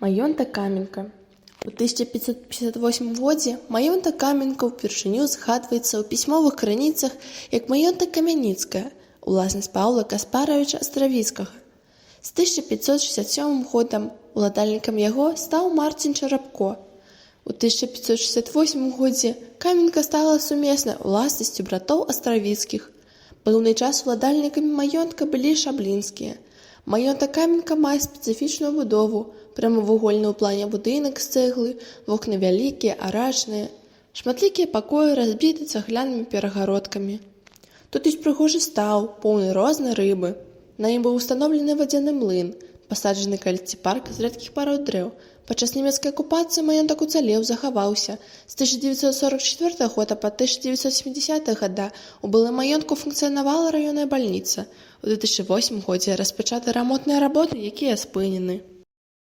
Маёнтак Каменка. У 1558 годзе маёнтак Каменка ўпершыню згадваецца ў пісьмовых крыніцах як маёнтак Камяніцкая, уласнасць Паўла Каспаравіча Астравіцкага. З 1567 годам уладальнікам яго стаў Марцін Чарапко. У 1568 годзе Каменка стала сумеснай уласнасцю братоў Астравіцкіх. Пэўны час уладальнікамі маёнтка былі шаблінскія. Маёнтак Каменка мае спецыфічную будову, прамавугольны ў плане будынак з цэглы, вокны вялікія, арачныя. Шматлікія пакоі разбіты цаглянымі перагародкамі. Тут ёсць прыгожы стаў, поўны рознай рыбы. На ім быў устаноўлены вадзяны млын, пасаджаны каляці парк з рэдкіх парод дрэў. Падчас нямецкай акупацыі маёнтак уцалеў, захаваўся. З 1944 года па 1970 гада у былым маёнтку функцыянавала раённая бальніца. У 2008 годзе распачаты рамонтныя работы, якія спынены.